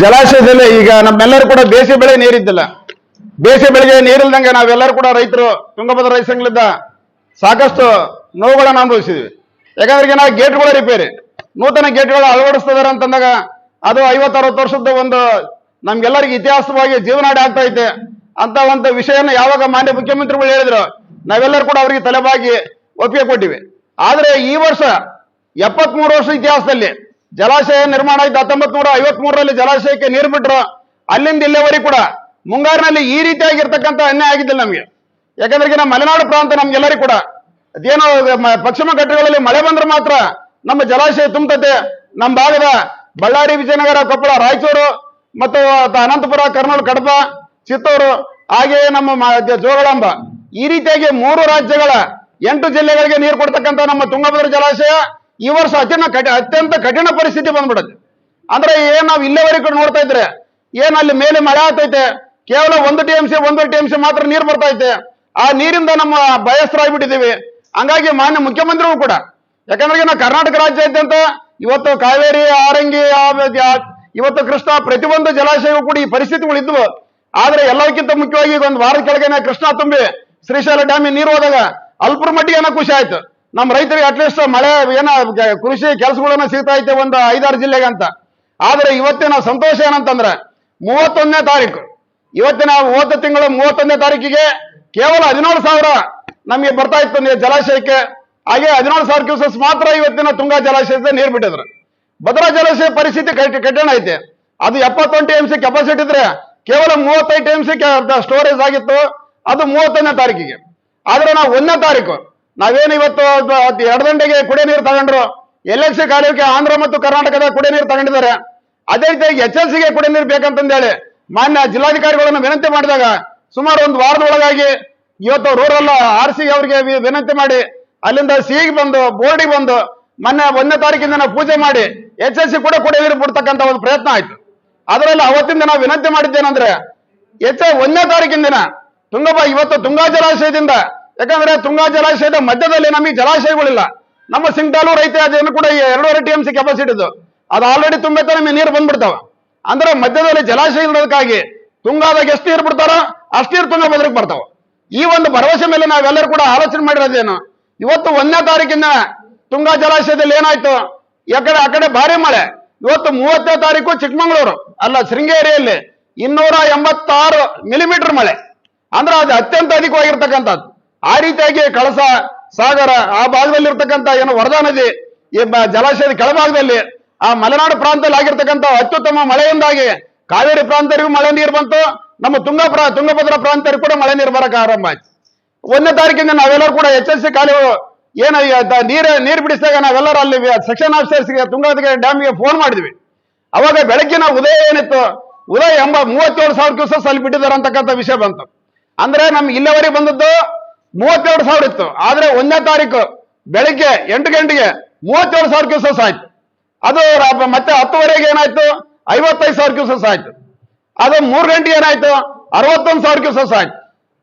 ಜಲಾಶಯದಲ್ಲಿ ಈಗ ನಮ್ಮೆಲ್ಲರೂ ಕೂಡ ಬೇಸಿಗೆ ಬೆಳೆ ನೀರಿದ್ದಿಲ್ಲ. ಬೇಸಿಗೆ ಬೆಳೆಗೆ ನೀರಿಲ್ದಂಗೆ ನಾವೆಲ್ಲರೂ ಕೂಡ ರೈತರು ತುಂಗಭದ್ರಾ ರೈತ ಸಂಘದಿಂದ ಸಾಕಷ್ಟು ನೋವುಗಳನ್ನು ಅನುಭವಿಸಿದ್ವಿ. ಯಾಕಂದ್ರೆ ನಾವು ಗೇಟ್ಗಳ ರಿಪೇರಿ ನೂತನ ಗೇಟ್ಗಳು ಅಳವಡಿಸ್ತಿದಾರೆ ಅಂತಂದಾಗ ಅದು 50-60 ವರ್ಷದ ಒಂದು ನಮ್ಗೆಲ್ಲರಿಗೆ ಇತಿಹಾಸವಾಗಿ ಜೀವನಾಡಿ ಆಗ್ತಾ ಐತೆ ಅಂತ ಒಂದು ವಿಷಯನ ಯಾವಾಗ ಮಾನ್ಯ ಮುಖ್ಯಮಂತ್ರಿಗಳು ಹೇಳಿದ್ರು ನಾವೆಲ್ಲರೂ ಕೂಡ ಅವರಿಗೆ ತಲೆಬಾಗಿ ಒಪ್ಪಿಗೆ ಕೊಟ್ಟಿವಿ. ಆದ್ರೆ ಈ ವರ್ಷ 73 ವರ್ಷ ಇತಿಹಾಸದಲ್ಲಿ ಜಲಾಶಯ ನಿರ್ಮಾಣ ಆಯ್ತು. 1953ರಲ್ಲಿ ಜಲಾಶಯಕ್ಕೆ ನೀರು ಬಿಟ್ರು. ಅಲ್ಲಿಂದ ಇಲ್ಲಿವರೆಗೂ ಕೂಡ ಮುಂಗಾರಿನಲ್ಲಿ ಈ ರೀತಿಯಾಗಿರ್ತಕ್ಕಂಥ ಅನ್ಯಾಯ ಆಗಿದ್ದಿಲ್ಲ ನಮಗೆ. ಯಾಕಂದ್ರೆ ನಮ್ಮ ಮಲೆನಾಡು ಪ್ರಾಂತ ನಮ್ಗೆಲ್ಲರಿಗೂ ಕೂಡ ಅದೇನೋ ಪಶ್ಚಿಮ ಘಟ್ಟಗಳಲ್ಲಿ ಮಳೆ ಬಂದ್ರೆ ಮಾತ್ರ ನಮ್ಮ ಜಲಾಶಯ ತುಂಬುತ್ತೆ. ನಮ್ಮ ಭಾಗದ ಬಳ್ಳಾರಿ, ವಿಜಯನಗರ, ಕೊಪ್ಪಳ, ರಾಯಚೂರು ಮತ್ತು ಅನಂತಪುರ, ಕರ್ನೂಲು, ಕಡಪ, ಚಿತ್ತೂರು ಹಾಗೆಯೇ ನಮ್ಮ ಜೋಗಳಾಂಬ ಈ ರೀತಿಯಾಗಿ 3 ರಾಜ್ಯಗಳ 8 ಜಿಲ್ಲೆಗಳಿಗೆ ನೀರು ಕೊಡ್ತಕ್ಕಂಥ ನಮ್ಮ ತುಂಗಭದ್ರಾ ಜಲಾಶಯ ಈ ವರ್ಷ ಅತ್ಯಂತ ಕಠಿಣ ಪರಿಸ್ಥಿತಿ ಬಂದ್ಬಿಡುತ್ತೆ. ಅಂದ್ರೆ ನಾವು ಇಲ್ಲಿವರೆಗೂ ನೋಡ್ತಾ ಇದ್ರೆ ಅಲ್ಲಿ ಮೇಲೆ ಮಳೆ ಆಗ್ತೈತೆ, ಕೇವಲ 1 TMC ಮಾತ್ರ ನೀರು ಬರ್ತಾ ಐತೆ. ಆ ನೀರಿಂದ ನಮ್ಮ ಭಯಸ್ಥರಾಗ್ಬಿಟ್ಟಿದ್ದೀವಿ. ಹಂಗಾಗಿ ಮಾನ್ಯ ಮುಖ್ಯಮಂತ್ರಿಗಳು ಕೂಡ, ಯಾಕಂದ್ರೆ ನಾವು ಕರ್ನಾಟಕ ರಾಜ್ಯಾದ್ಯಂತ ಇವತ್ತು ಕಾವೇರಿ, ಆರಂಗಿ, ಇವತ್ತು ಕೃಷ್ಣ ಪ್ರತಿಯೊಂದು ಜಲಾಶಯವೂ ಕೂಡ ಈ ಪರಿಸ್ಥಿತಿಗಳು ಇದ್ವು. ಆದ್ರೆ ಎಲ್ಲಕ್ಕಿಂತ ಮುಖ್ಯವಾಗಿ ಒಂದು ವಾರದ ಕೆಳಗೆ ಕೃಷ್ಣ ತುಂಬಿ ಶ್ರೀಶೈಲ ಡ್ಯಾಮಿಗೆ ನೀರು ಹೋದಾಗ ಅಲ್ಪರ ಮಟ್ಟಿಗೆ ಏನೋ ಖುಷಿ ಆಯ್ತು. ನಮ್ಮ ರೈತರಿಗೆ ಅಟ್ಲೀಸ್ಟ್ ಮಳೆ ಏನೋ ಕೃಷಿ ಕೆಲಸಗಳನ್ನ ಸಿಗ್ತಾ ಐತೆ ಒಂದು 5-6 ಜಿಲ್ಲೆಗೆ ಅಂತ. ಆದ್ರೆ ಇವತ್ತಿನ ಸಂತೋಷ ಏನಂತಂದ್ರೆ 31ನೇ ತಾರೀಕು ಇವತ್ತಿನ ಹೋದ ತಿಂಗಳು 31ನೇ ತಾರೀಕಿಗೆ ಕೇವಲ 17,000 ನಮಗೆ ಬರ್ತಾ ಇತ್ತು ಜಲಾಶಯಕ್ಕೆ. ಹಾಗೆ 17,000 ಕ್ಯೂಸೆಸ್ ಮಾತ್ರ ಇವತ್ತಿನ ತುಂಗಾ ಜಲಾಶಯದ ನೀರು ಬಿಟ್ಟಿದ್ರು. ಭದ್ರಾ ಜಲಾಶಯ ಪರಿಸ್ಥಿತಿ ಕಠಿಣ ಐತೆ. ಅದು 71 TMC ಕೆಪಾಸಿಟಿ ಇದ್ರೆ ಕೇವಲ 35 TMC ಸ್ಟೋರೇಜ್ ಆಗಿತ್ತು. ಅದು 31ನೇ ತಾರೀಕಿಗೆ. ಆದ್ರೆ ನಾವು 1ನೇ ತಾರೀಕು ನಾವೇನು ಇವತ್ತು ಎಡದಂಡೆಗೆ ಕುಡಿಯ ನೀರು ತಗೊಂಡ್ರು, LLC ಕಾಲುವೆಗೆ ಆಂಧ್ರ ಮತ್ತು ಕರ್ನಾಟಕದ ಕುಡಿಯ ನೀರು ತಗೊಂಡಿದ್ದಾರೆ. ಅದೇ ರೀತಿಯಾಗಿ HLCಗೆ ಕುಡಿಯ ನೀರು ಬೇಕಂತಂದೇಳಿ ಮಾನ್ಯ ಜಿಲ್ಲಾಧಿಕಾರಿಗಳನ್ನು ವಿನಂತಿ ಮಾಡಿದಾಗ ಸುಮಾರು ಒಂದು ವಾರದೊಳಗಾಗಿ ಇವತ್ತು ರೂರಲ್ RC ಅವರಿಗೆ ವಿನಂತಿ ಮಾಡಿ ಅಲ್ಲಿಂದ ಸಿಗೆ ಬಂದು ಬೋರ್ಡಿಗೆ ಬಂದು ಮೊನ್ನೆ 1ನೇ ತಾರೀಕಿಂದ ನಾವು ಪೂಜೆ ಮಾಡಿ HLC ಕೂಡ ಕುಡಿಯ ನೀರು ಬಿಡ್ತಕ್ಕಂಥ ಒಂದು ಪ್ರಯತ್ನ ಆಯ್ತು. ಅದರಲ್ಲಿ ಅವತ್ತಿಂದ ನಾವು ವಿನಂತಿ ಮಾಡಿದ್ದೇನೆಂದ್ರೆ 1ನೇ ತಾರೀಕಿನ ದಿನ ಇವತ್ತು ತುಂಗಾ ಜಲಾಶಯದಿಂದ, ಯಾಕಂದ್ರೆ ತುಂಗಾ ಜಲಾಶಯದ ಮಧ್ಯದಲ್ಲಿ ನಮಗೆ ಜಲಾಶಯಗಳಿಲ್ಲ. ನಮ್ಮ ಸಿಂಗ್ಟಾಲೂರು ಐತೆ, ಅದೇನು ಕೂಡ 2.5 TMC ಕೆಪಾಸಿಟಿ ಇದು. ಅದು ಆಲ್ರೆಡಿ ತುಂಬೈತೆ, ನಮಗೆ ನೀರು ಬಂದ್ಬಿಡ್ತಾವ. ಅಂದ್ರೆ ಮಧ್ಯದಲ್ಲಿ ಜಲಾಶಯ ಇರೋದಕ್ಕಾಗಿ ತುಂಗಾದಾಗ ಎಷ್ಟು ನೀರು ಬಿಡ್ತಾರೋ ಅಷ್ಟು ನೀರು ತುಂಗಭದ್ರಕ್ಕೆ ಬರ್ತಾವ. ಈ ಒಂದು ಭರವಸೆ ಮೇಲೆ ನಾವೆಲ್ಲರೂ ಕೂಡ ಆಲೋಚನೆ ಮಾಡಿರೋದೇನು, ಇವತ್ತು 1ನೇ ತಾರೀಕಿನ ತುಂಗಾ ಜಲಾಶಯದಲ್ಲಿ ಏನಾಯ್ತು, ಆ ಕಡೆ ಭಾರಿ ಮಳೆ. ಇವತ್ತು 30ನೇ ತಾರೀಕು ಚಿಕ್ಕಮಗಳೂರು ಅಲ್ಲ ಶೃಂಗೇರಿಯಲ್ಲಿ 286 ಮಿಲಿಮೀಟರ್ ಮಳೆ. ಅಂದ್ರೆ ಅದು ಅತ್ಯಂತ ಅಧಿಕವಾಗಿರ್ತಕ್ಕಂಥದ್ದು. ಆ ರೀತಿಯಾಗಿ ಕಳಸ, ಸಾಗರ ಆ ಭಾಗದಲ್ಲಿ ಇರ್ತಕ್ಕಂಥ ಏನು ವರದಾ ನದಿ ಈ ಜಲಾಶಯದ ಕೆಳಭಾಗದಲ್ಲಿ ಆ ಮಲೆನಾಡು ಪ್ರಾಂತದಲ್ಲಿ ಆಗಿರ್ತಕ್ಕಂಥ ಅತ್ಯುತ್ತಮ ಮಳೆಯಿಂದಾಗಿ ಕಾವೇರಿ ಪ್ರಾಂತರಿಗೂ ಮಳೆ ನೀರು ಬಂತು, ನಮ್ಮ ತುಂಗಭದ್ರಾ ಪ್ರಾಂತರಿಗೂ ಕೂಡ ಮಳೆ ನೀರು ಬರಕ್ಕೆ ಆರಂಭ ಆಯ್ತು. 1ನೇ ತಾರೀಕಿಂದ ನಾವೆಲ್ಲರೂ ಕೂಡ HLC ಕಾಲುವೆ ಏನು ನೀರು ಬಿಡಿಸಿದಾಗ ನಾವೆಲ್ಲರೂ ಅಲ್ಲಿ ಸೆಕ್ಷನ್ ಆಫೀಸರ್ಸ್ಗೆ ತುಂಗಭದ್ರಾ ಡ್ಯಾಮ್ಗೆ ಫೋನ್ ಮಾಡಿದ್ವಿ. ಅವಾಗ ಬೆಳಗ್ಗಿನ ಉದಯ ಏನಿತ್ತು, ಉದಯ 37,000 ಕ್ಯೂಸೆಸ್ ಅಲ್ಲಿ ಬಿಟ್ಟಿದ್ದಾರೆ ಅಂತಕ್ಕಂಥ ವಿಷಯ ಬಂತು. ಅಂದ್ರೆ ನಮ್ಗೆ ಇಲ್ಲಿವರೆಗೆ ಬಂದದ್ದು 32,000 ಇತ್ತು. ಆದ್ರೆ 1ನೇ ತಾರೀಕು ಬೆಳಿಗ್ಗೆ 8 ಗಂಟೆಗೆ 37,000 ಕ್ಯೂಸೆಸ್ ಆಯ್ತು. ಅದು ಮತ್ತೆ 10 ಏನಾಯ್ತು 55,000 ಕ್ಯೂಸೆಸ್ ಆಯ್ತು. ಅದು 3 ಗಂಟೆಗೆ ಏನಾಯ್ತು 61,000 ಕ್ಯೂಸೆಸ್ ಆಯ್ತು.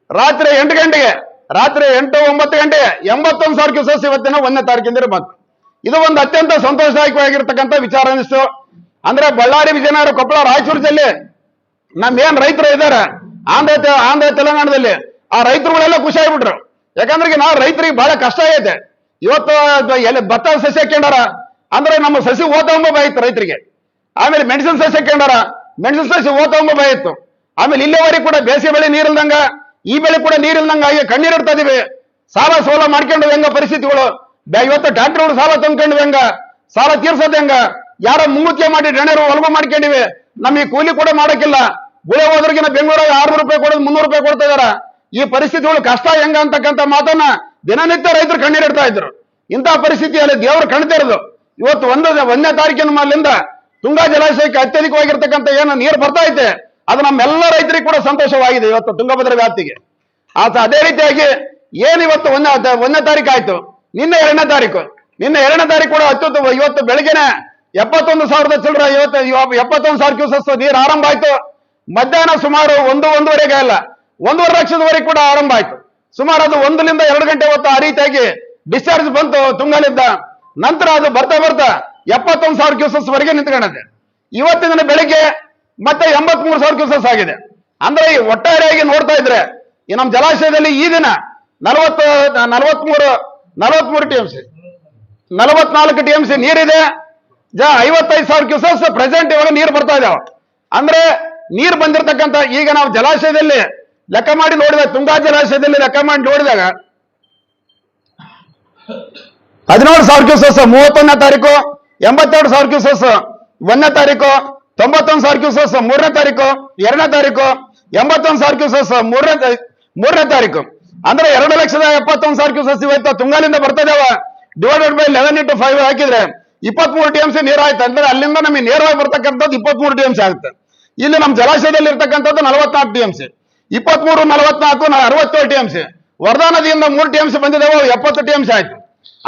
ರಾತ್ರಿ 8 ಗಂಟೆಗೆ, ರಾತ್ರಿ 8-9 ಗಂಟೆಗೆ 81,000 ಕ್ಯೂಸೆಸ್ ಇವತ್ತಿನ 1ನೇ ತಾರೀಕಿಂದ ಬಂತು. ಇದು ಒಂದು ಅತ್ಯಂತ ಸಂತೋಷದಾಯಕವಾಗಿರ್ತಕ್ಕಂಥ ವಿಚಾರ ಅನಿಸ್ತು. ಅಂದ್ರೆ ಬಳ್ಳಾರಿ, ವಿಜಯನಗರ, ಕೊಪ್ಪಳ, ರಾಯಚೂರು ಜಿಲ್ಲೆ ನಮ್ಗೇನ್ ರೈತರು ಇದ್ದಾರೆ ಆಂಧ್ರ ತೆಲಂಗಾಣದಲ್ಲಿ, ಆ ರೈತರುಗಳೆಲ್ಲ ಖುಷಿ ಆಗ್ಬಿಟ್ರು. ಯಾಕಂದ್ರೆ ನಾವು ರೈತರಿಗೆ ಬಹಳ ಕಷ್ಟ ಆಗೈತೆ. ಇವತ್ತು ಭತ್ತ ಸಸಿ ಹಾಕ್ಯಂಡಾರ ಅಂದ್ರೆ ನಮ್ಮ ಸಸಿ ಓತಂಬ ಭಯ ಇತ್ತು ರೈತರಿಗೆ. ಆಮೇಲೆ ಮೆಣಸಿನ ಸಸಿ ಹಾಕ್ಯಂಡಾರ, ಮೆಣಸಿನ ಸಸಿ ಓತಂಬ ಭಯ ಇತ್ತು. ಆಮೇಲೆ ಇಲ್ಲಿವರೆಗೆ ಕೂಡ ಬೇಸಿಗೆ ಬೆಳೆ ನೀರಿಲ್ದಂಗ, ಈ ಬೆಳೆ ಕೂಡ ನೀರಿಲ್ದಂಗ ಹಾಗೆ ಕಣ್ಣೀರು ಇಡ್ತಾ ಇದೀವಿ. ಸಾಲ ಸೋಲ ಮಾಡ್ಕೊಂಡು ಹೆಂಗ ಪರಿಸ್ಥಿತಿಗಳು, ಇವತ್ತು ಟ್ರ್ಯಾಕ್ಟರ್ ಸಾಲ ತಂದ್ಕೊಂಡು ಹೆಂಗ, ಸಾಲ ತೀರ್ಸೋದ್ ಹೆಂಗ, ಯಾರೋ ಮುಂಗುತ್ತಿಗೆ ಮಾಡಿ ಡಣರು ಹೊಲಗು ಮಾಡ್ಕೊಂಡಿವಿ. ನಮಗೆ ಕೂಲಿ ಕೂಡ ಮಾಡಕ್ಕಿಲ್ಲ. ಗುಳೆ ಹೋದ್ರಿಗಿನ ಬೆಂಗಳೂರಾಗ 600 ರೂಪಾಯಿ ಕೊಡೋದು 300 ರೂಪಾಯಿ ಕೊಡ್ತಾ ಇದಾರ. ಈ ಪರಿಸ್ಥಿತಿಗಳು ಕಷ್ಟ ಹೆಂಗ ಅಂತಕ್ಕಂಥ ಮಾತನ್ನ ದಿನನಿತ್ಯ ರೈತರು ಕಣ್ಣೀರಿಡ್ತಾ ಇದ್ರು. ಇಂತಹ ಪರಿಸ್ಥಿತಿಯಲ್ಲಿ ದೇವರು ಕಾಣ್ತಿರೋದು ಇವತ್ತು 1ನೇ ತಾರೀಕಿನ ಮೇಲಿಂದ ತುಂಗಾ ಜಲಾಶಯಕ್ಕೆ ಅತ್ಯಧಿಕವಾಗಿರ್ತಕ್ಕಂಥ ಏನು ನೀರು ಬರ್ತಾ ಐತೆ ಅದು ನಮ್ಮೆಲ್ಲ ರೈತರಿಗೆ ಕೂಡ ಸಂತೋಷವಾಗಿದೆ ಇವತ್ತು ತುಂಗಭದ್ರಾ ವ್ಯಾಪ್ತಿಗೆ. ಅದೇ ರೀತಿಯಾಗಿ ಏನು ಇವತ್ತು 1ನೇ ತಾರೀಕು ಆಯ್ತು, ನಿನ್ನೆ 2ನೇ ತಾರೀಕು ಕೂಡ ಅತ್ಯುತ್ತಮ. ಇವತ್ತು ಬೆಳಗ್ಗೆನೆ 71,000 ಚಿಲ್ಲರ, ಇವತ್ತು 71,000 ಕ್ಯೂಸೆಸ್ ನೀರು ಆರಂಭ ಆಯ್ತು. ಮಧ್ಯಾಹ್ನ ಸುಮಾರು 1-1:30 ಅಲ್ಲ 1.5 ಲಕ್ಷದವರೆಗೆ ಕೂಡ ಆರಂಭ ಆಯ್ತು. ಸುಮಾರು ಅದು 1ರಿಂದ 2 ಗಂಟೆ ಹೊತ್ತು ಆ ರೀತಿಯಾಗಿ ಡಿಸ್ಚಾರ್ಜ್ ಬಂತು ತುಂಗಾಲಿದ್ದ. ನಂತರ ಅದು ಬರ್ತಾ 71,000 ಕ್ಯೂಸೆಸ್ ವರೆಗೆ ನಿಂತ್ಕೊಂಡದೆ. ಇವತ್ತಿನ ಬೆಳಿಗ್ಗೆ ಮತ್ತೆ 83,000 ಕ್ಯೂಸೆಸ್ ಆಗಿದೆ. ಅಂದ್ರೆ ಈ ಒಟ್ಟಾರೆಯಾಗಿ ನೋಡ್ತಾ ಇದ್ರೆ ಈ ನಮ್ಮ ಜಲಾಶಯದಲ್ಲಿ ಈ ದಿನ 43 ಟಿಎಂಸಿ 44 ಟಿಎಂಸಿ ನೀರಿದೆ. 55,000 ಕ್ಯೂಸೆಸ್ ಪ್ರೆಸೆಂಟ್ ಇವಾಗ ನೀರು ಬರ್ತಾ ಇದಾವೆ. ಅಂದ್ರೆ ನೀರು ಬಂದಿರತಕ್ಕಂತ ಈಗ ನಾವು ಜಲಾಶಯದಲ್ಲಿ ಲೆಕ್ಕ ಮಾಡಿ ನೋಡಿದಾಗ, ತುಂಗಾ ಜಲಾಶಯದಲ್ಲಿ ಲೆಕ್ಕ ಮಾಡಿ ನೋಡಿದಾಗ 17,000 ಕ್ಯೂಸೆಸ್ 31ನೇ ತಾರೀಕು, 82,000 ಕ್ಯೂಸೆಸ್ 1ನೇ ತಾರೀಕು, 91,000 ಕ್ಯೂಸೆಸ್ 3ನೇ ತಾರೀಕು, 2ನೇ ತಾರೀಕು, 81,000 ಕ್ಯೂಸೆಸ್ 3ನೇ ತಾರೀಕು. ಅಂದ್ರೆ 2,71,000 ಕ್ಯೂಸೆಸ್ ಇವತ್ತು ತುಂಗಾಲಿಂದ ಬರ್ತಿದಾವ. ಡಿವೈಡೆಡ್ ಬೈ 11 into 5 ಹಾಕಿದ್ರೆ 23 ಟಿಎಂಸಿ ನೀರು ಆಯ್ತು. ಅಂದ್ರೆ ಅಲ್ಲಿಂದ ನಮಗೆ ನೇರವಾಗಿ ಬರ್ತಕ್ಕಂಥದ್ದು 23 ಟಿಎಂಸಿ ಆಗುತ್ತೆ. ಇಲ್ಲಿ ನಮ್ಮ ಜಲಾಶಯದಲ್ಲಿ ಇರ್ತಕ್ಕಂಥದ್ದು 44 ಟಿಎಂಸಿ, 23, 44, 67 ಟಿಎಂಸಿ. ವರ್ಧಾ ನದಿಯಿಂದ 3 ಟಿಎಂಸಿ ಬಂದಿದ್ದಾವೆ, 70 ಟಿಎಂಸಿ ಆಯ್ತು.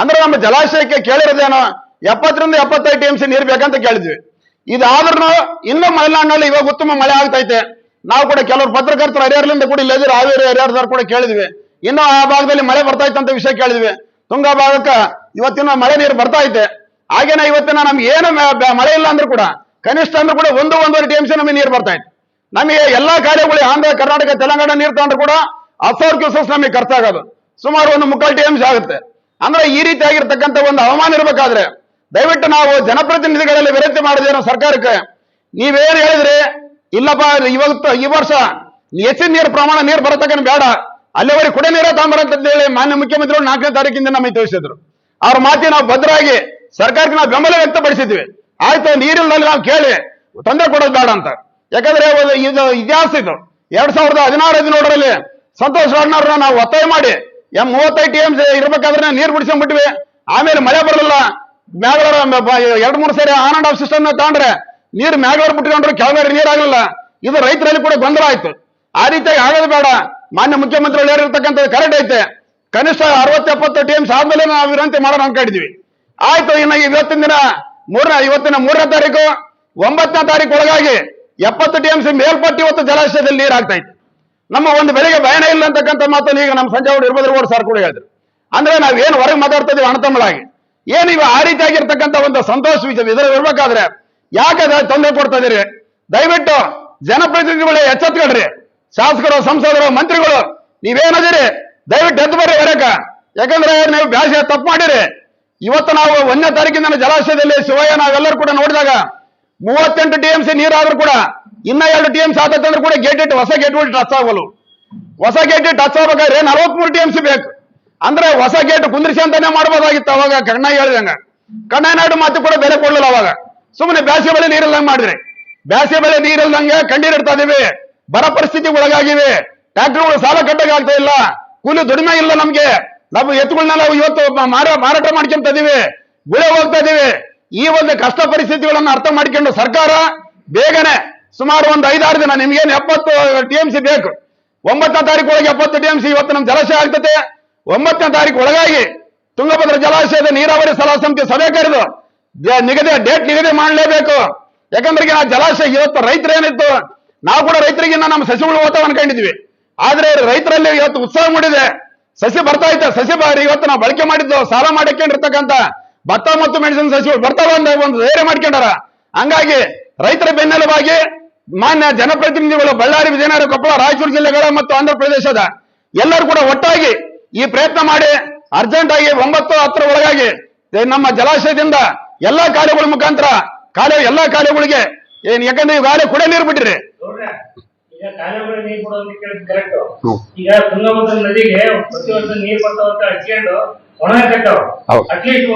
ಅಂದ್ರೆ ನಮ್ಮ ಜಲಾಶಯಕ್ಕೆ ಕೇಳಿರೋದೇನೋ 70ರಿಂದ 75 ಟಿಎಂಸಿ ನೀರು ಬೇಕಂತ ಕೇಳಿದ್ವಿ. ಇದಾದ್ರೂ ಇನ್ನೂ ಮಲೆನಾಡಿನಲ್ಲಿ ಇವಾಗ ಉತ್ತಮ ಮಳೆ ಆಗ್ತೈತೆ. ನಾವು ಕೂಡ ಕೆಲವರು ಪತ್ರಕರ್ತರು ಹರಿಹರಲಿಂದ ಕೂಡ ಇಲ್ಲದಿರೋ ಹಾವೇರಿ ಹರಿಹರದವ್ರು ಕೂಡ ಕೇಳಿದ್ವಿ. ಇನ್ನೂ ಆ ಭಾಗದಲ್ಲಿ ಮಳೆ ಬರ್ತಾ ಇತ್ತು ಅಂತ ವಿಷಯ ಕೇಳಿದ್ವಿ. ತುಂಗಾ ಭಾಗಕ್ಕೆ ಇವತ್ತಿನ ಮಳೆ ನೀರು ಬರ್ತಾ ಐತೆ. ಹಾಗೇನೆ ಇವತ್ತಿನ ನಮ್ಗೆ ಏನು ಮಳೆ ಇಲ್ಲ ಅಂದ್ರೂ ಕೂಡ ಕನಿಷ್ಠ ಅಂದ್ರೂ ಕೂಡ 1-1.5 ಟಿಎಂಸಿ ನಮಗೆ ನೀರು ಬರ್ತಾ ಇತ್ತು. ನಮಗೆ ಎಲ್ಲಾ ಕಾರ್ಯಗಳು ಆಂಧ್ರ, ಕರ್ನಾಟಕ, ತೆಲಂಗಾಣ ನೀರು ತಗೊಂಡ್ರು ಕೂಡ 10,000 ಕ್ಯೂಸೆಸ್ ನಮಗೆ ಖರ್ಚಾಗೋದು ಸುಮಾರು 1/4 ಟಿಎಂಸಿ ಆಗುತ್ತೆ. ಅಂದ್ರೆ ಈ ರೀತಿಯಾಗಿರ್ತಕ್ಕಂಥ ಒಂದು ಹವಾಮಾನ ಇರಬೇಕಾದ್ರೆ ದಯವಿಟ್ಟು ನಾವು ಜನಪ್ರತಿನಿಧಿಗಳಲ್ಲಿ ವಿನಂತಿ ಮಾಡೋದೇನೋ ಸರ್ಕಾರಕ್ಕೆ, ನೀವೇನು ಹೇಳಿದ್ರಿ ಇಲ್ಲಪ್ಪ ಇವತ್ತು ಈ ವರ್ಷ ಹೆಚ್ಚಿನ ನೀರು ಪ್ರಮಾಣ ನೀರು ಬರತಕ್ಕಂಥ ಬೇಡ, ಅಲ್ಲಿವರೆಗೆ ಕುಡಿಯ ನೀರೇ ತಗೊಂಬರಂತ ಹೇಳಿ ಮಾನ್ಯ ಮುಖ್ಯಮಂತ್ರಿಗಳು 4ನೇ ತಾರೀಕಿಂದ ನಮಗೆ ತಿಳಿಸಿದ್ರು. ಅವ್ರ ಮಾತಿ ನಾವು ಭದ್ರಾಗಿ ಸರ್ಕಾರಕ್ಕೆ ನಾವು ಬೆಂಬಲ ವ್ಯಕ್ತಪಡಿಸಿದ್ವಿ. ಆಯ್ತು, ನೀರಿಲ್ಲದಲ್ಲಿ ನಾವು ಕೇಳಿ ತೊಂದರೆ ಕೊಡೋದು ಬೇಡ ಅಂತ. ಯಾಕಂದ್ರೆ ಇದು ಇತಿಹಾಸ ಇದು. 2016-17 ಸಂತೋಷ್ ರಾಜ್ನವ್ರನ್ನ ನಾವು ಒತ್ತಾಯ ಮಾಡಿ 35 ಟಿಎಂಸಿ ಇರ್ಬೇಕಾದ್ರೆ ನೀರು ಬಿಡಿಸ್ಕೊಂಡ್ಬಿಟ್ವಿ. ಆಮೇಲೆ ಮಳೆ ಬರಲಿಲ್ಲ. ಮ್ಯಾಗಳೂರು 2-3 ಸರಿ ಆನ್ ಅಂಡ್ ಆಫ್ ಸಿಸ್ಟಮ್ ತಗೊಂಡ್ರೆ ನೀರು ಮ್ಯಾಗಳೂರು ಬಿಟ್ಕೊಂಡ್ರೆ ಕೆಳಗಡೆ ನೀರಾಗಲಿಲ್ಲ. ಇದು ರೈತರಲ್ಲಿ ಕೂಡ ಗೊಂದಲ ಆಯ್ತು. ಆ ರೀತಿಯಾಗಿ ಆಗೋದು ಬೇಡ. ಮಾನ್ಯ ಮುಖ್ಯಮಂತ್ರಿಗಳು ಹೇಳಿರ್ತಕ್ಕಂಥದ್ದು ಕರೆಕ್ಟ್ ಐತೆ. ಕನಿಷ್ಠ 60-70 ಟಿಎಂಸಿ ಆದ್ಮೇಲೆ ನಾವು ವಿನಂತಿ ಮಾಡೋಣ ಅನ್ಕೊಂಡಿದ್ವಿ. ಆಯ್ತು, ಇನ್ನು ಇವತ್ತಿನ ದಿನ ಇವತ್ತಿನ 3ನೇ ತಾರೀಕು 9ನೇ ತಾರೀಕು ಒಳಗಾಗಿ 70 ಟಿಎಂಸಿ ಮೇಲ್ಪಟ್ಟು ಇವತ್ತು ಜಲಾಶಯದಲ್ಲಿ ನೀರು ಆಗ್ತಾ ಇತ್ತು. ನಮ್ಮ ಒಂದು ಬೆಳೆಗೆ ಭಯನ ಇಲ್ಲ ಅಂತಕ್ಕಂಥ ಮಾತನ್ನು ಈಗ ನಮ್ಮ ಸಂಜೆ ಇರ್ಬೋದು ಸರ್ ಕೂಡ ಹೇಳಿದ್ರು. ಅಂದ್ರೆ ನಾವೇನು ಹೊರಗೆ ಮಾತಾಡ್ತಾ ಇದೀವಿ ಅಣ್ಣತಮ್ಮಳಾಗಿ, ಏನು ಇವ ಆ ರೀತಿಯಾಗಿರ್ತಕ್ಕಂಥ ಒಂದು ಸಂತೋಷ ಇದ್ರಲ್ಲಿ ಇರ್ಬೇಕಾದ್ರೆ ಯಾಕೆ ತೊಂದರೆ ಕೊಡ್ತಾ ಇದೀರಿ? ದಯವಿಟ್ಟು ಜನಪ್ರತಿನಿಧಿಗಳು ಎಚ್ಚೆತ್ಕೊಳ್ರಿ. ಶಾಸಕರು, ಸಂಸದರು, ಮಂತ್ರಿಗಳು ನೀವೇನದಿರಿ ದಯವಿಟ್ಟು ಎದ್ದು ಬರ್ರಿ ಹೊರಕ. ಯಾಕಂದ್ರೆ ನೀವು ಬ್ಯಾಸೆ ತಪ್ಪು ಮಾಡಿರಿ. ಇವತ್ತು ನಾವು 1ನೇ ತಾರೀಕಿನ ಜಲಾಶಯದಲ್ಲಿ ಶಿವಯ್ಯ ನಾವೆಲ್ಲರೂ ಕೂಡ ನೋಡಿದಾಗ 38 ಟಿಎಂಸಿ ನೀರಾದ್ರೂ ಕೂಡ ಇನ್ನ 2 ಟಿಎಂಸಿ ಆತಂದ್ರೆ ಕೂಡ ಗೇಟ್ ಇಟ್ಟು ಹೊಸ ಗೇಟ್ಗಳು ಟಚ್ ಆಗಲು. ಹೊಸ ಗೇಟ್ ಟಚ್ ಆಗ್ಬೇಕಾದ್ರೆ 43 ಟಿಎಂಸಿ ಬೇಕು. ಅಂದ್ರೆ ಹೊಸ ಗೇಟ್ ಕುಂದ್ರಿಸಿ ಅಂತಾನೆ ಮಾಡ್ಬೋದಾಗಿತ್ತು ಅವಾಗ. ಕಣ್ಣಾಯಿ ಹೇಳಿದಂಗ ಕಣ್ಣಾಯಿನಾಡು ಮಾತು ಕೂಡ ಬೆಲೆ ಕೊಡ್ಲಿಲ್ಲ ಅವಾಗ. ಸುಮ್ಮನೆ ಬ್ಯಾಸೆ ಬೆಳೆ ನೀರಿಲ್ದಂಗೆ ಮಾಡಿದ್ರಿ. ಬ್ಯಾಸೆ ಬೆಳೆ ನೀರಿಲ್ದಂಗೆ ಕಣ್ಣೀರಿಡ್ತಾ ಇದೀವಿ. ಬರ ಪರಿಸ್ಥಿತಿ ಒಳಗಾಗಿವೆ. ಟ್ಯಾಕ್ಟರ್ಗಳು ಸಾಲ ಕಟ್ಟಕ್ಕೆ ಆಗ್ತಾ ಇಲ್ಲ. ಕೂಲಿ ದುಡಿಮೆ ಇಲ್ಲ ನಮ್ಗೆ. ನಾವು ಎತ್ತುಗಳನ್ನ ನಾವು ಇವತ್ತು ಮಾರಾಟ ಮಾಡ್ಕೊಂತ ಇದೀವಿ, ಗುಳೆ ಹೋಗ್ತಾ ಇದೀವಿ. ಈ ಒಂದು ಕಷ್ಟ ಪರಿಸ್ಥಿತಿಗಳನ್ನು ಅರ್ಥ ಮಾಡ್ಕೊಂಡು ಸರ್ಕಾರ ಬೇಗನೆ ಸುಮಾರು ಒಂದು 5-6 ದಿನ ನಿಮ್ಗೇನು 70 ಟಿಎಂಸಿ ಬೇಕು. 9ನೇ ತಾರೀಕು ಒಳಗೆ 70 ಟಿಎಂಸಿ ಇವತ್ತು ನಮ್ಮ ಜಲಾಶಯ ಆಗ್ತದೆ. 9ನೇ ತಾರೀಕು ಒಳಗಾಗಿ ತುಂಗಭದ್ರಾ ಜಲಾಶಯದ ನೀರಾವರಿ ಸಲಹಾ ಸಮಿತಿ ಸಭೆ ಕರೆದು ಡೇಟ್ ನಿಗದಿ ಮಾಡಲೇಬೇಕು. ಯಾಕಂದ್ರೆ ಆ ಜಲಾಶಯ ಇವತ್ತು ರೈತರು ಏನಿತ್ತು, ನಾವು ಕೂಡ ರೈತರಿಗಿನ್ನ ನಮ್ಮ ಸಸಿಗಳು ಓದ್ತಾವ ಅನ್ಕೊಂಡಿದ್ವಿ. ಆದ್ರೆ ರೈತರಲ್ಲಿ ಇವತ್ತು ಉತ್ಸಾಹ ಮೂಡಿದೆ. ಸಸಿ ಬರ್ತಾ ಐತೆ. ಸಸಿ ಇವತ್ತು ನಾವು ಬಳಕೆ ಮಾಡಿದ್ದು ಸಾಲ ಮಾಡಿಕೊಂಡಿರ್ತಕ್ಕಂಥ ಭತ್ತ ಮತ್ತು ಮೆಣಸಿನ ಸಸಿಗಳು ಬರ್ತಾವ ಒಂದು ಧೈರ್ಯ ಮಾಡ್ಕೊಂಡಾರ. ಹಂಗಾಗಿ ರೈತರ ಬೆನ್ನೆಲುಬಾಗಿ ಮಾನ್ಯ ಜನಪ್ರತಿನಿಧಿಗಳು ಬಳ್ಳಾರಿ, ವಿಜಯನಗರ, ಕೊಪ್ಪಳ, ರಾಯಚೂರು ಜಿಲ್ಲೆಗಳ ಮತ್ತು ಆಂಧ್ರ ಪ್ರದೇಶದ ಎಲ್ಲರೂ ಕೂಡ ಒಟ್ಟಾಗಿ ಈ ಪ್ರಯತ್ನ ಮಾಡಿ ಅರ್ಜೆಂಟ್ ಆಗಿ 9-10 ಒಳಗಾಗಿ ನಮ್ಮ ಜಲಾಶಯದಿಂದ ಎಲ್ಲಾ ಕಾರ್ಯಗಳ ಮುಖಾಂತರ ಎಲ್ಲಾ ಕಾರ್ಯಗಳಿಗೆ ಯಾಕಂದ್ರೆ ಈಗಾಗಲೇ ಕುಡಿಯ ನೀರು ಬಿಟ್ಟಿರಿ. ಈಗ ಕಾಲುವೆಗಳ ನೀರು ಕೊಡೋದು ಕರೆಕ್ಟ್. ಈಗ ತುಂಗಭದ್ರಾ ನದಿಗೆ ಪ್ರತಿ ವರ್ಷ ನೀರು ಬರ್ತಾವ ಅಂತ ಹಚ್ಕೊಂಡು ಒಣ ಕಟ್ಟಾವ. ಅಟ್ಲೀಸ್ಟ್